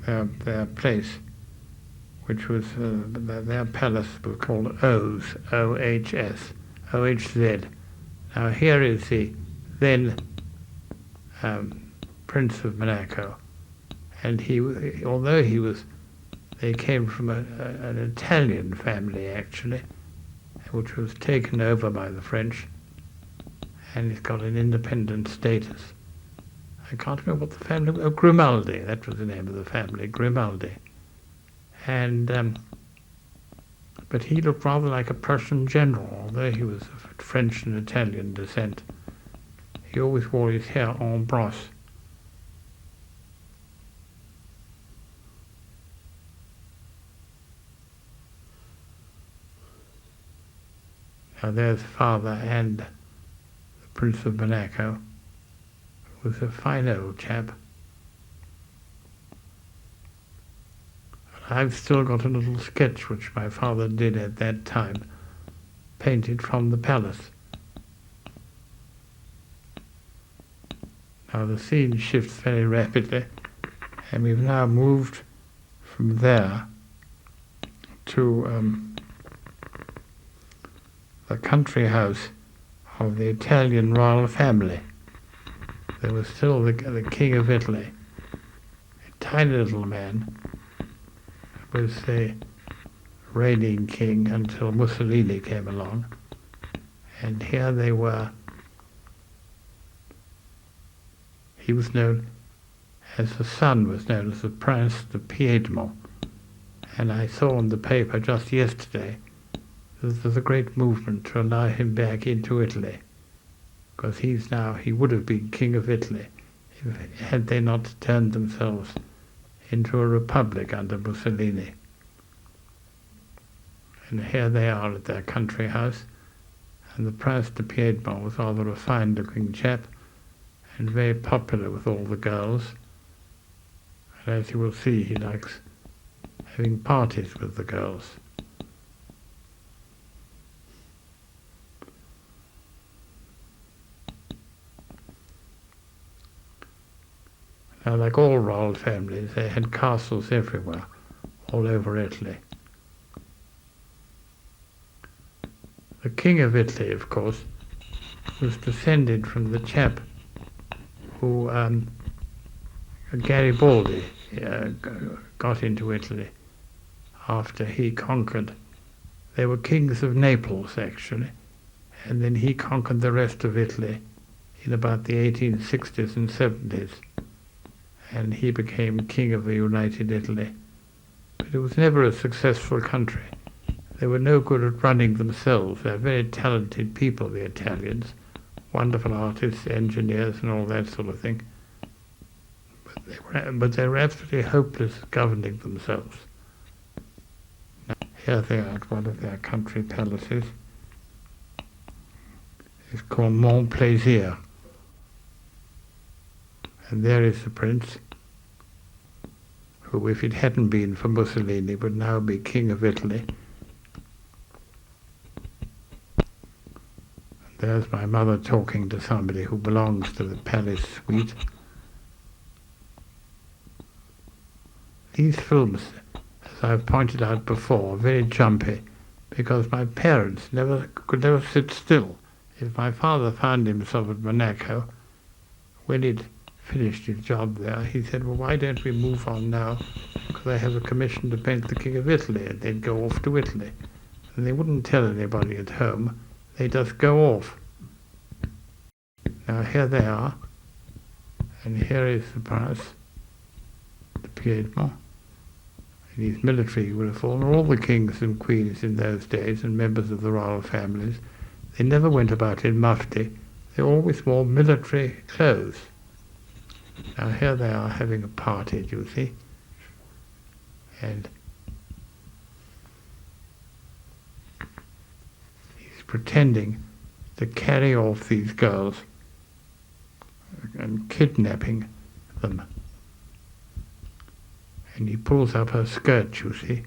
their place, which was their palace was called Ohs, O-H-S, O-H-Z. Now here is the then Prince of Monaco, and although they came from an Italian family actually, which was taken over by the French, and he's got an independent status. I can't remember what the family. Oh, Grimaldi. That was the name of the family, Grimaldi. And but he looked rather like a Prussian general, although he was of French and Italian descent. He always wore his hair en brosse. Now there's father and the Prince of Monaco, who was a fine old chap. I've still got a little sketch which my father did at that time, painted from the palace. Now the scene shifts very rapidly, and we've now moved from there to the country house of the Italian royal family. There was still the King of Italy, a tiny little man, was the reigning king until Mussolini came along. And here they were. He was known as the son was known as the Prince de Piedmont. And I saw in the paper just yesterday that there's a great movement to allow him back into Italy, because he would have been King of Italy had they not turned themselves into a republic under Mussolini. And here they are at their country house, and the Prince de Piedmont was rather a fine-looking chap and very popular with all the girls. And as you will see, he likes having parties with the girls. Now, like all royal families, they had castles everywhere, all over Italy. The King of Italy, of course, was descended from the chap who Garibaldi got into Italy after he conquered. They were kings of Naples, actually, and then he conquered the rest of Italy in about the 1860s and 70s. And he became king of the United Italy. But it was never a successful country. They were no good at running themselves. They're very talented people, the Italians, wonderful artists, engineers, and all that sort of thing. But they were absolutely hopeless at governing themselves. Now, here they are at one of their country palaces. It's called Mon Plaisir. And there is the prince, who, if it hadn't been for Mussolini, would now be King of Italy. And there's my mother talking to somebody who belongs to the palace suite. These films, as I've pointed out before, are very jumpy, because my parents could never sit still. If my father found himself at Monaco, when he'd finished his job there, he said, well, why don't we move on now, because I have a commission to paint the King of Italy, and they'd go off to Italy. And they wouldn't tell anybody at home, they just go off. Now here they are, and here is the Prince de Piedmont in his military uniform. All the kings and queens in those days and members of the royal families, they never went about in mufti, they always wore military clothes. Now here they are having a party, do you see? And he's pretending to carry off these girls and kidnapping them. And he pulls up her skirt, you see.